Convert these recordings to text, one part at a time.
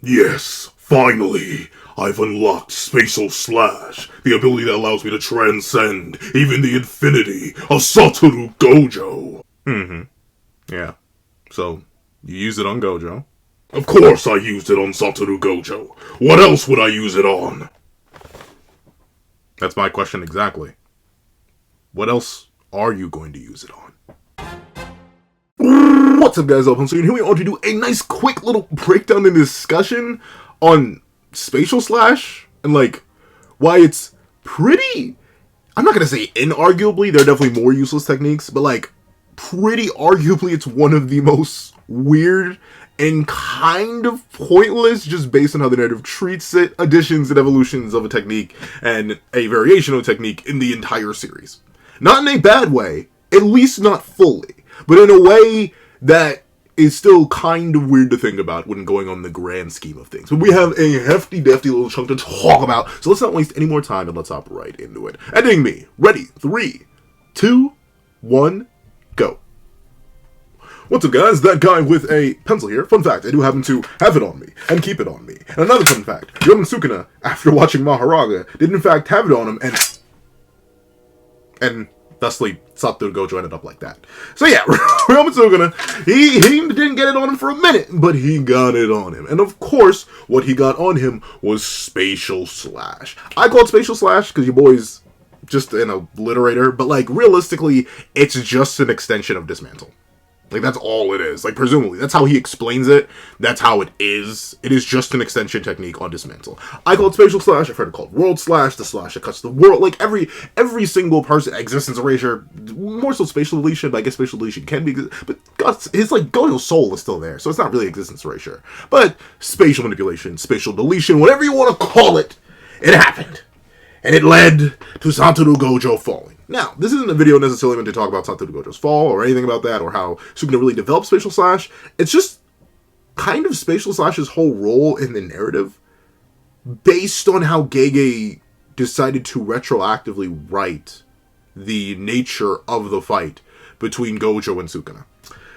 Yes, finally! I've unlocked Spatial Slash, the ability that allows me to transcend even the infinity of Satoru Gojo. Yeah. So, you use it on Gojo. Of course I used it on Satoru Gojo. What else would I use it on? That's my question exactly. What else are you going to use it on? What's up, guys? So here we are to do a nice quick little breakdown and discussion on Spatial Slash and like why it's pretty, I'm not gonna say inarguably, there are definitely more useless techniques, but like pretty arguably it's one of the most weird and kind of pointless, just based on how the narrative treats it, additions and evolutions of a technique and a variation of a technique in the entire series. Not in a bad way, at least not fully, but in a way that is still kind of weird to think about when going on the grand scheme of things. But we have a hefty, defty little chunk to talk about, so let's not waste any more time and let's hop right into it. Ending me. Ready? 3, 2, 1, go. What's up, guys? That guy with a pencil here. Fun fact, I do happen to have it on me and keep it on me. And another fun fact, Ryomen Sukuna, after watching Maharaga, did in fact have it on him and thusly Satoru Gojo ended up like that. So yeah, Ryomen Sukuna, he didn't get it on him for a minute, but he got it on him. And of course, what he got on him was Spatial Slash. I call it Spatial Slash because your boy's just an obliterator, but like realistically, it's just an extension of Dismantle. Like, that's all it is. Like, presumably. That's how he explains it. That's how it is. It is just an extension technique on Dismantle. I call it Spatial Slash. I've heard it called World Slash. The slash that cuts the world. Like, every single person, Existence Erasure, more so Spatial Deletion, but I guess Spatial Deletion can be, but his, like, Gojo's soul is still there, so it's not really Existence Erasure. But Spatial Manipulation, Spatial Deletion, whatever you want to call it, it happened. And it led to Satoru Gojo falling. Now, this isn't a video necessarily meant to talk about Satoru Gojo's fall or anything about that or how Sukuna really developed Spatial Slash. It's just kind of Spatial Slash's whole role in the narrative based on how Gege decided to retroactively write the nature of the fight between Gojo and Sukuna.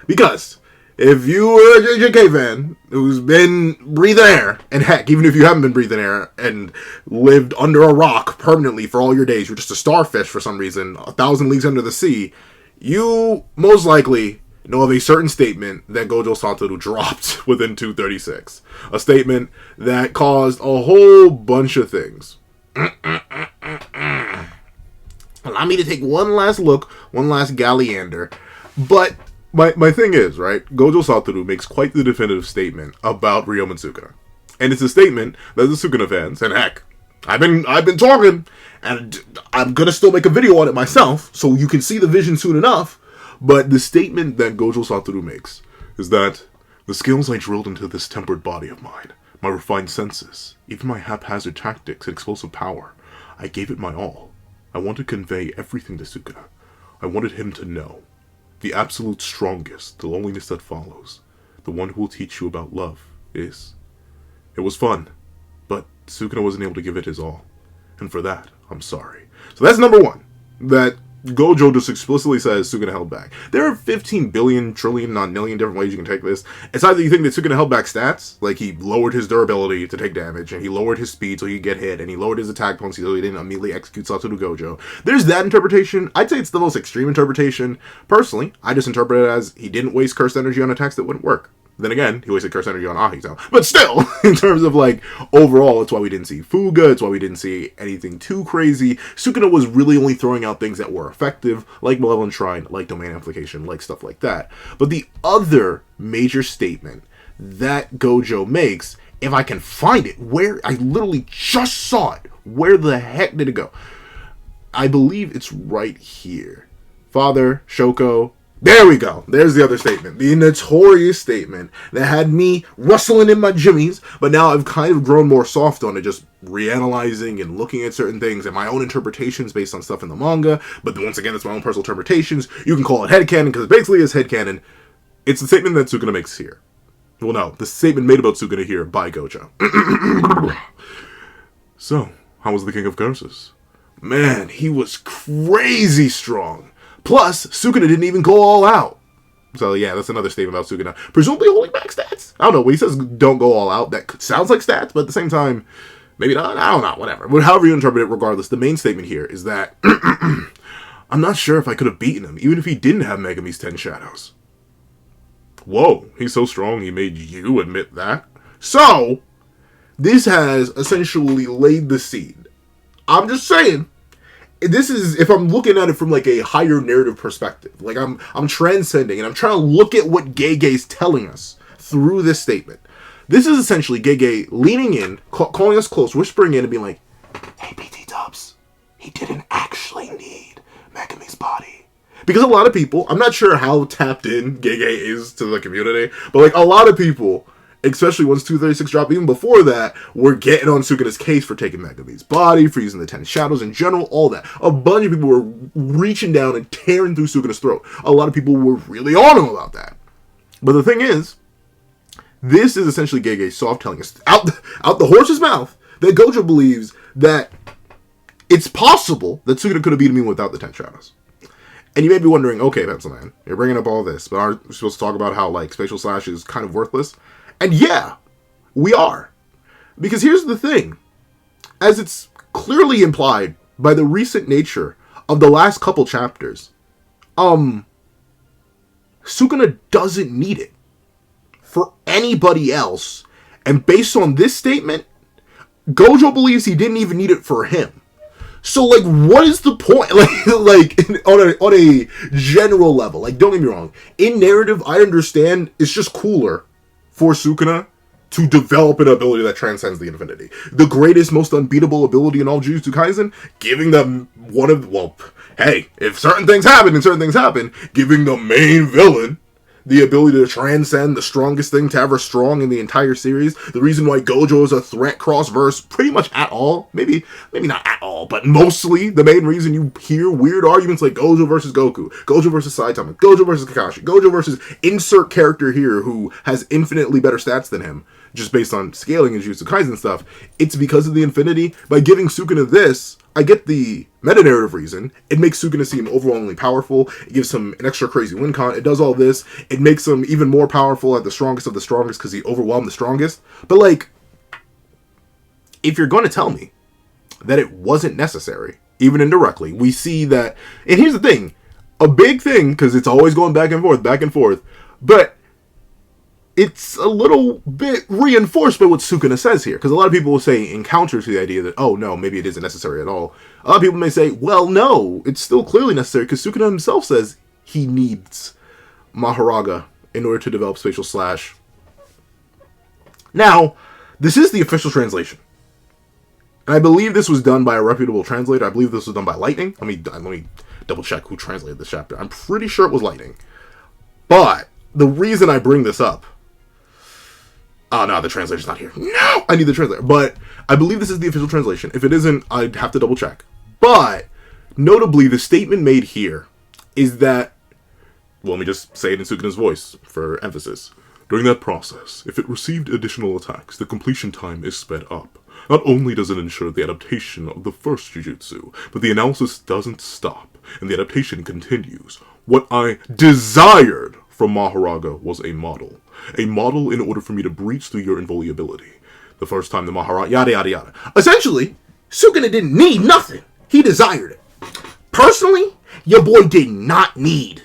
Because if you are a JJK fan who's been breathing air, and heck, even if you haven't been breathing air and lived under a rock permanently for all your days, you're just a starfish for some reason, 1,000 leagues under the sea, you most likely know of a certain statement that Gojo Satoru dropped within 236. A statement that caused a whole bunch of things. Allow me to take one last look, one last galleander, but My thing is, right, Gojo Satoru makes quite the definitive statement about Ryomen Sukuna. And it's a statement that the Sukuna fans, and heck, I've been talking, and I'm gonna still make a video on it myself, so you can see the vision soon enough, but the statement that Gojo Satoru makes is that the skills I drilled into this tempered body of mine, my refined senses, even my haphazard tactics and explosive power, I gave it my all. I wanted to convey everything to Sukuna. I wanted him to know. The absolute strongest, the loneliness that follows, the one who will teach you about love, is. It was fun, but Sukuna wasn't able to give it his all. And for that, I'm sorry. So that's number one, that Gojo just explicitly says Sukuna held back. There are 15 billion, trillion, nonillion different ways you can take this. It's either you think that Sukuna held back stats, like he lowered his durability to take damage, and he lowered his speed so he could get hit, and he lowered his attack points so he didn't immediately execute Satoru Gojo. There's that interpretation. I'd say it's the most extreme interpretation. Personally, I just interpret it as he didn't waste cursed energy on attacks that wouldn't work. Then again, he wasted cursed energy on Ahito. But still, in terms of like, overall, it's why we didn't see Fuga, it's why we didn't see anything too crazy. Sukuna was really only throwing out things that were effective, like Malevolent Shrine, like Domain Amplification, like stuff like that. But the other major statement that Gojo makes, if I can find it, where I literally just saw it, where the heck did it go? I believe it's right here. Father, Shoko, there we go. There's the other statement. The notorious statement that had me rustling in my jimmies, but now I've kind of grown more soft on it, just reanalyzing and looking at certain things and my own interpretations based on stuff in the manga. But once again, it's my own personal interpretations. You can call it headcanon because it basically is headcanon. It's the statement that Sukuna makes here. Well, no, the statement made about Sukuna here by Gojo. So, how was the King of Curses? Man, he was crazy strong. Plus, Sukuna didn't even go all out. So yeah, that's another statement about Sukuna. Presumably holding back stats. I don't know. When he says don't go all out, that sounds like stats, but at the same time, maybe not. I don't know. Whatever. But however you interpret it, regardless, the main statement here is that I'm not sure if I could have beaten him, even if he didn't have Megumi's 10 shadows. Whoa, he's so strong he made you admit that? So, this has essentially laid the seed. I'm just saying, this is, if I'm looking at it from like a higher narrative perspective, like I'm transcending and I'm trying to look at what Gege's telling us through this statement. This is essentially Gege leaning in, calling us close, whispering in and being like, hey, BT Dubs, he didn't actually need Megumi's body. Because a lot of people, I'm not sure how tapped in Gege is to the community, but like a lot of people, especially once 236 dropped, even before that, were getting on Sukuna's case for taking Megumi's body, for using the 10 shadows in general, all that. A bunch of people were reaching down and tearing through Sukuna's throat. A lot of people were really on him about that. But the thing is, this is essentially Gege soft telling us out the horse's mouth that Gojo believes that it's possible that Sukuna could have beaten me without the 10 shadows. And you may be wondering, okay, Pencil Man, you're bringing up all this, but aren't we supposed to talk about how, like, Spatial Slash is kind of worthless? And yeah, we are. Because here's the thing. As it's clearly implied by the recent nature of the last couple chapters, Sukuna doesn't need it for anybody else. And based on this statement, Gojo believes he didn't even need it for him. So, like, what is the point? On a general level. Like, don't get me wrong. In narrative, I understand it's just cooler for Sukuna to develop an ability that transcends the infinity. The greatest, most unbeatable ability in all Jujutsu Kaisen, giving them one of... Well, hey, if certain things happen, giving the main villain the ability to transcend the strongest thing to ever strong in the entire series. The reason why Gojo is a threat cross-verse pretty much at all. Maybe not at all, but mostly the main reason you hear weird arguments like Gojo versus Goku, Gojo versus Saitama, Gojo versus Kakashi, Gojo versus insert character here who has infinitely better stats than him, just based on scaling and Jujutsu Kaisen stuff. It's because of the infinity. By giving Sukuna this, I get the meta-narrative reason. It makes Sukuna seem overwhelmingly powerful. It gives him an extra crazy win con. It does all this. It makes him even more powerful at the strongest of the strongest because he overwhelmed the strongest. But, like, if you're going to tell me that it wasn't necessary, even indirectly, we see that... And here's the thing. A big thing, because it's always going back and forth, but... it's a little bit reinforced by what Sukuna says here. Because a lot of people will say in counter to the idea that, oh, no, maybe it isn't necessary at all. A lot of people may say, well, no, it's still clearly necessary. Because Sukuna himself says he needs Maharaga in order to develop Spatial Slash. Now, this is the official translation. And I believe this was done by a reputable translator. I believe this was done by Lightning. Let me double check who translated this chapter. I'm pretty sure it was Lightning. But the reason I bring this up... oh, no, the translator's not here. No! I need the translator. But I believe this is the official translation. If it isn't, I'd have to double check. But, notably, the statement made here is that... well, let me just say it in Sukuna's voice for emphasis. During that process, if it received additional attacks, the completion time is sped up. Not only does it ensure the adaptation of the first Jujutsu, but the analysis doesn't stop, and the adaptation continues. What I desired from Maharaga was a model. A model in order for me to breach through your invulnerability. The first time the Maharaga... yada yada yada. Essentially, Sukuna didn't need nothing. He desired it. Personally, your boy did not need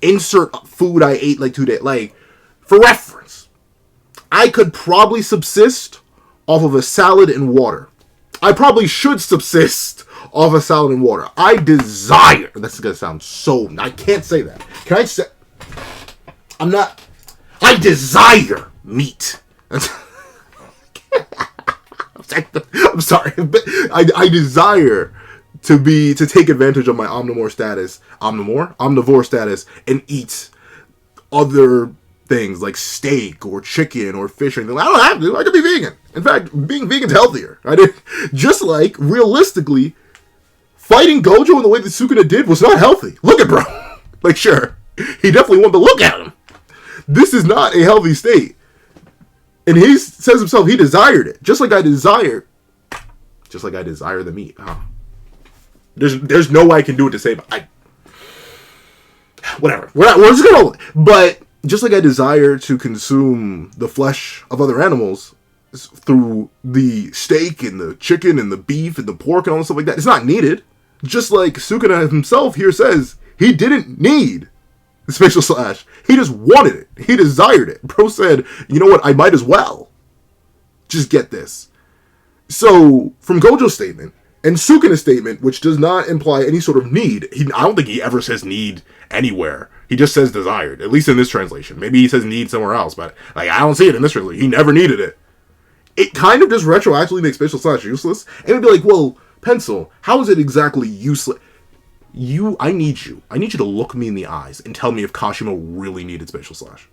insert food I ate like 2 days. Like, for reference, I could probably subsist off of a salad and water. I probably should subsist off a salad and water. I desire... that's going to sound so... I can't say that. Can I say... I'm not... I desire meat. I'm sorry, but I desire to take advantage of my omnivore status, and eat other things like steak or chicken or fish or anything. I don't have to. I could be vegan. In fact, being vegan's healthier. Just like realistically, fighting Gojo in the way that Sukuna did was not healthy. Look at bro. Like, sure, he definitely won, but look at him. This is not a healthy state. And he says himself he desired it. Just like I desire the meat. Huh? There's no way I can do it to save. whatever. We're just gonna. But just like I desire to consume the flesh of other animals through the steak and the chicken and the beef and the pork and all that stuff like that, it's not needed. Just like Sukuna himself here says, he didn't need the Spatial Slash. He just wanted it. He desired it. Bro said, you know what? I might as well just get this. So, from Gojo's statement and Sukuna's statement, which does not imply any sort of need, I don't think he ever says need anywhere. He just says desired, at least in this translation. Maybe he says need somewhere else, but like I don't see it in this translation. He never needed it. It kind of just retroactively makes Spatial Slash useless. And it'd be like, well, Pencil, how is it exactly useless? I need you to look me in the eyes and tell me if Kashimo really needed Spatial Slash.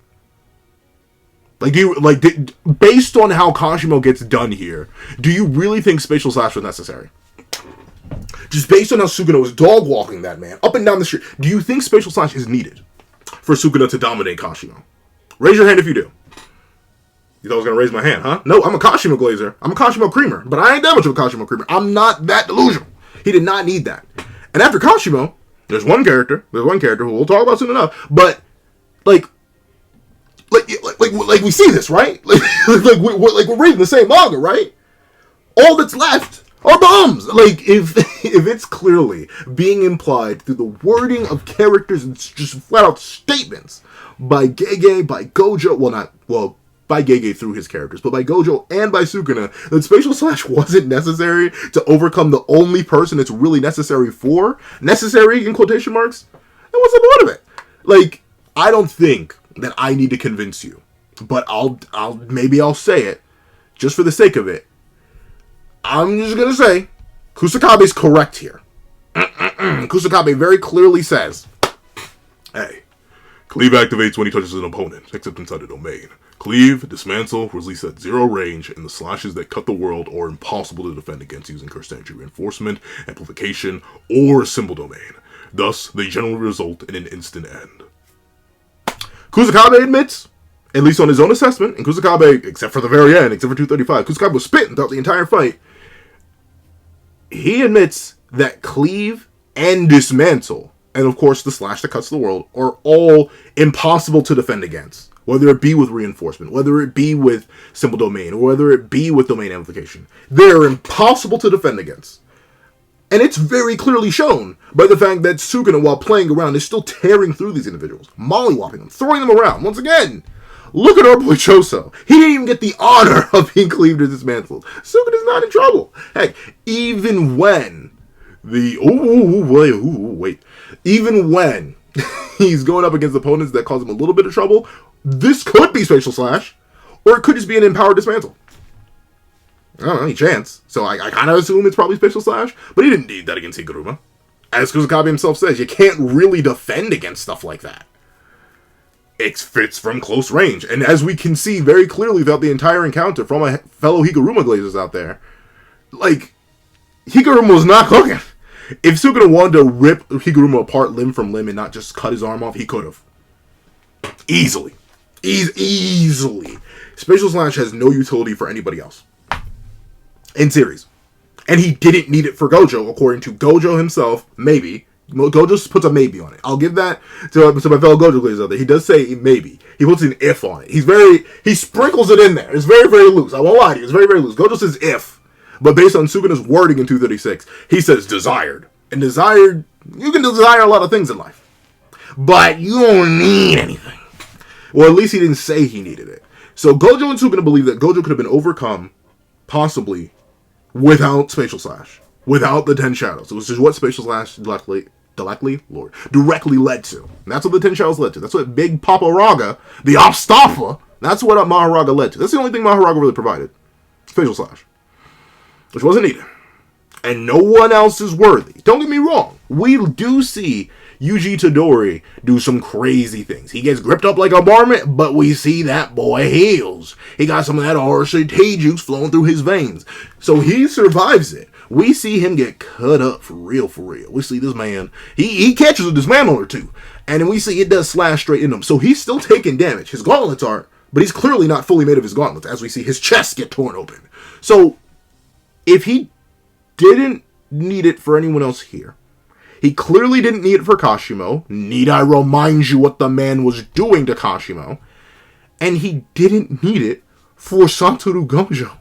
Based on how Kashimo gets done here, do you really think Spatial Slash was necessary? Just based on how Sukuna was dog walking that man up and down the street, do you think Spatial Slash is needed for Sukuna to dominate Kashimo? Raise your hand if you do. You thought I was going to raise my hand, huh? No, I'm a Kashimo glazer. I'm a Kashimo creamer, but I ain't that much of a Kashimo creamer. I'm not that delusional. He did not need that. And after Kashimo, there's one character who we'll talk about soon enough, but like we see this, right? Like we're reading the same manga, right? All that's left are bombs. Like if it's clearly being implied through the wording of characters and just flat out statements by Gege, by Gojo, by Gege through his characters, but by Gojo and by Sukuna, that Spatial Slash wasn't necessary to overcome the only person it's really necessary for. Necessary in quotation marks. And what's the point of it? Like, I don't think that I need to convince you, but I'll say it just for the sake of it. I'm just gonna say Kusakabe's correct here. Kusakabe very clearly says, hey, Cleave activates when he touches an opponent, except inside the domain. Cleave, dismantle, release at 0 range, and the slashes that cut the world are impossible to defend against using cursed energy reinforcement, amplification, or symbol domain. Thus, they generally result in an instant end. Kusakabe admits, at least on his own assessment, and Kusakabe, except for the very end, except for 235, Kusakabe was spitting throughout the entire fight. He admits that Cleave and Dismantle, and of course the slash that cuts the world, are all impossible to defend against. Whether it be with reinforcement, whether it be with symbol domain, or whether it be with domain amplification. They're impossible to defend against. And it's very clearly shown by the fact that Sukuna, while playing around, is still tearing through these individuals, mollywopping them, throwing them around. Once again, look at our boy Choso. He didn't even get the honor of being cleaved or dismantled. Sukuna's not in trouble. Heck, even when even when he's going up against opponents that cause him a little bit of trouble, this could be Spatial Slash, or it could just be an empowered dismantle. I don't know, any chance. So I kind of assume it's probably Spatial Slash, but he didn't need that against Higuruma. As Kusakabe himself says, you can't really defend against stuff like that. It fits from close range, and as we can see very clearly throughout the entire encounter from a fellow Higuruma glazers out there, like, Higuruma was not cooking. If Sukuna wanted to rip Higuruma apart limb from limb and not just cut his arm off, he could have. Easily. Easily. Spatial Slash has no utility for anybody else in series. And he didn't need it for Gojo, according to Gojo himself, maybe. Gojo puts a maybe on it. I'll give that to my fellow Gojo glazers out there. He does say maybe. He puts an if on it. He sprinkles it in there. It's very, very loose. I won't lie to you. It's very, very loose. Gojo says if. But based on Sukuna's wording in 236, he says desired. And desired, you can desire a lot of things in life. But you don't need anything. Well, at least he didn't say he needed it. So Gojo and Sukuna believe that Gojo could have been overcome, possibly, without Spatial Slash. Without the 10 Shadows. It was just what Spatial Slash directly led to. And that's what the 10 Shadows led to. That's what Big Papa Raga, the Obstapa, that's what Maharaga led to. That's the only thing Maharaga really provided. Spatial Slash. Which wasn't needed. And no one else is worthy. Don't get me wrong. We do see Yuji Todori do some crazy things. He gets gripped up like a marmot, but we see that boy heals. He got some of that RCT juice flowing through his veins. So he survives it. We see him get cut up for real, for real. We see this man, he catches a dismantle or two. And then we see it does slash straight into him. So he's still taking damage. His gauntlets aren't, but he's clearly not fully made of his gauntlets, as we see his chest get torn open. So if he didn't need it for anyone else here, He clearly didn't need it for Kashimo. Need I remind you what the man was doing to Kashimo? And he didn't need it for Satoru Gojo.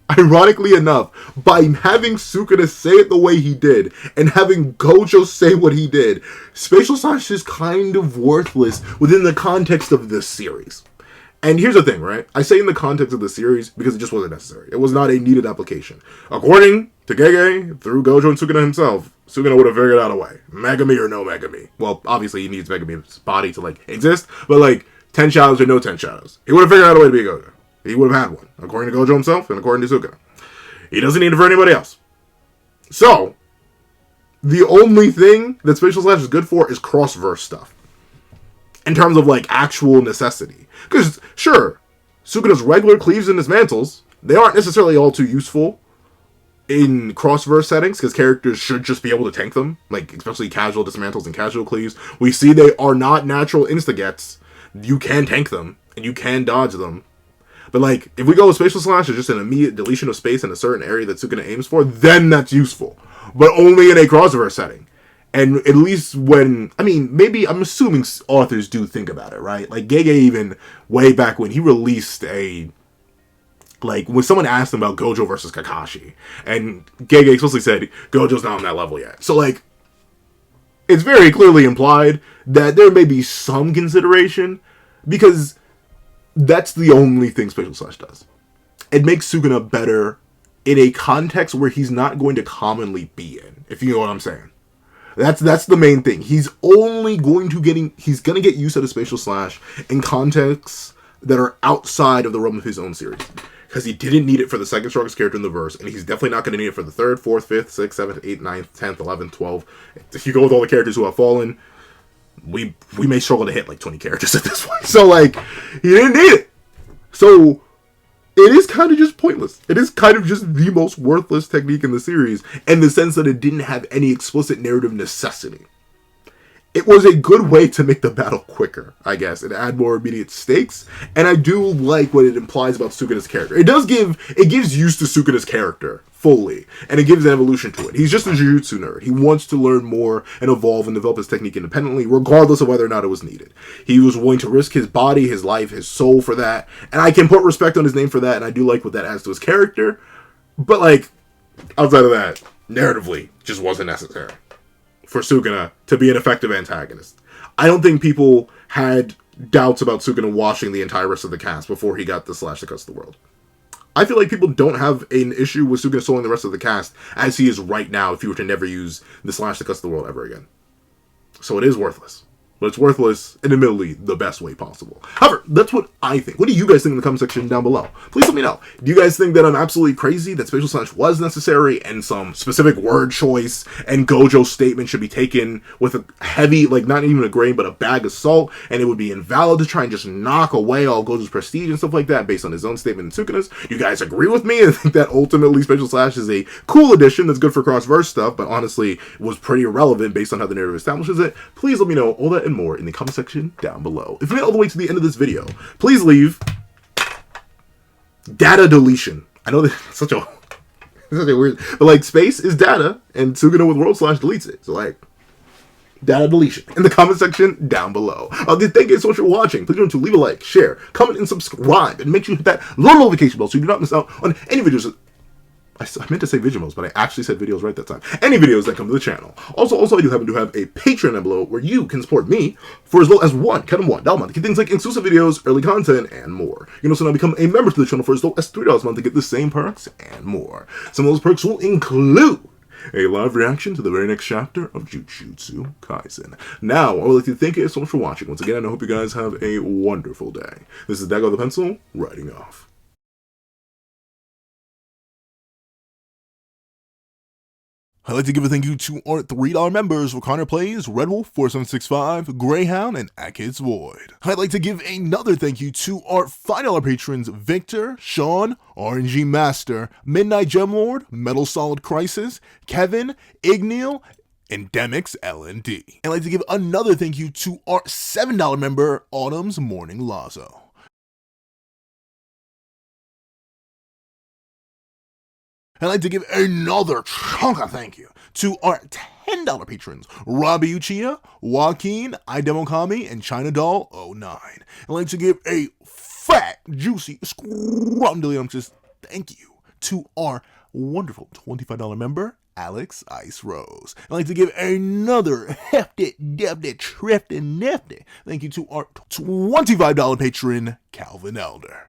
Ironically enough, by having Sukuna say it the way he did, and having Gojo say what he did, Spatial Slash is kind of worthless within the context of this series. And here's the thing, right? I say in the context of the series because it just wasn't necessary. It was not a needed application. According to Gege, through Gojo and Sukuna himself, Sukuna would have figured out a way. Megami or no Megami. Well, obviously he needs Megami's body to, exist, but, 10 shadows or no 10 shadows. He would have figured out a way to be Gojo. He would have had one, according to Gojo himself and according to Sukuna. He doesn't need it for anybody else. So, the only thing that Spatial Slash is good for is cross-verse stuff. In terms of, actual necessity. Because, sure, Sukuna's regular cleaves and dismantles, they aren't necessarily all too useful in cross-verse settings, because characters should just be able to tank them, especially casual dismantles and casual cleaves. We see they are not natural insta-gets. You can tank them, and you can dodge them. But, if we go with Spatial Slash as just an immediate deletion of space in a certain area that Sukuna aims for, then that's useful. But only in a crossover setting. And at least when, maybe, I'm assuming authors do think about it, right? Gege even, way back when he released when someone asked him about Gojo versus Kakashi, and Gege explicitly said, Gojo's not on that level yet. So, it's very clearly implied that there may be some consideration, because that's the only thing Spatial Slash does. It makes Sukuna better in a context where he's not going to commonly be in, if you know what I'm saying. That's the main thing. He's going to get used out of Spatial Slash in contexts that are outside of the realm of his own series. Because he didn't need it for the second strongest character in the verse, and he's definitely not going to need it for the 3rd, 4th, 5th, 6th, 7th, 8th, 9th, 10th, 11th, 12th. If you go with all the characters who have fallen, we may struggle to hit 20 characters at this point. So, he didn't need it. So, it is kind of just pointless. It is kind of just the most worthless technique in the series, in the sense that it didn't have any explicit narrative necessity. It was a good way to make the battle quicker, I guess, and add more immediate stakes, and I do like what it implies about Sukuna's character. It gives use to Sukuna's character, fully, and it gives an evolution to it. He's just a Jujutsu nerd. He wants to learn more and evolve and develop his technique independently, regardless of whether or not it was needed. He was willing to risk his body, his life, his soul for that, and I can put respect on his name for that, and I do like what that adds to his character, but, outside of that, narratively, just wasn't necessary for Sukuna to be an effective antagonist. I don't think people had doubts about Sukuna washing the entire rest of the cast before he got the Slash that cuts the world. I feel like people don't have an issue with Sukuna soloing the rest of the cast as he is right now if you were to never use the Slash that cuts the world ever again. So it is worthless. But it's worthless in admittedly the best way possible. However, that's what I think. What do you guys think in the comment section down below? Please let me know. Do you guys think that I'm absolutely crazy, that Spatial Slash was necessary, and some specific word choice and Gojo's statement should be taken with a heavy, not even a grain, but a bag of salt, and it would be invalid to try and just knock away all Gojo's prestige and stuff like that based on his own statement and Sukuna's? Do you guys agree with me and think that ultimately Spatial Slash is a cool addition that's good for cross-verse stuff, but honestly was pretty irrelevant based on how the narrative establishes it? Please let me know all that and more in the comment section down below. If you made it all the way to the end of this video, please leave data deletion. I know that's such a weird, but space is data, and Sukuna with world slash deletes it. So data deletion in the comment section down below. Thank you so much for watching. Please remember to leave a like, share, comment, and subscribe, and make sure you hit that little notification bell so you do not miss out on any videos. I meant to say videos, but I actually said videos right that time. Any videos that come to the channel. Also, I do happen to have a Patreon down below where you can support me for as low as $1 a month to get things like exclusive videos, early content, and more. You can also now become a member to the channel for as low as $3 a month to get the same perks and more. Some of those perks will include a live reaction to the very next chapter of Jujutsu Kaisen. Now, I would like to thank you so much for watching once again, and I hope you guys have a wonderful day. This is Dago the Pencil, writing off. I'd like to give a thank you to our $3 members: Connor Plays, Red Wolf 4765, Greyhound, and Akids Void. I'd like to give another thank you to our $5 patrons: Victor, Sean, RNG Master, Midnight Gemlord, Metal Solid Crisis, Kevin, Igneal, and Demix LND. I'd like to give another thank you to our $7 member, Autumn's Morning Lazo. I'd like to give another chunk of thank you to our $10 patrons, Robbie Uchiha, Joaquin, Idemokami, and China Doll 09. I'd like to give a fat, juicy, scrumdiddlyumptious thank you to our wonderful $25 member, Alex Ice Rose. I'd like to give another hefty, defty, trifty, nifty thank you to our $25 patron, Calvin Elder.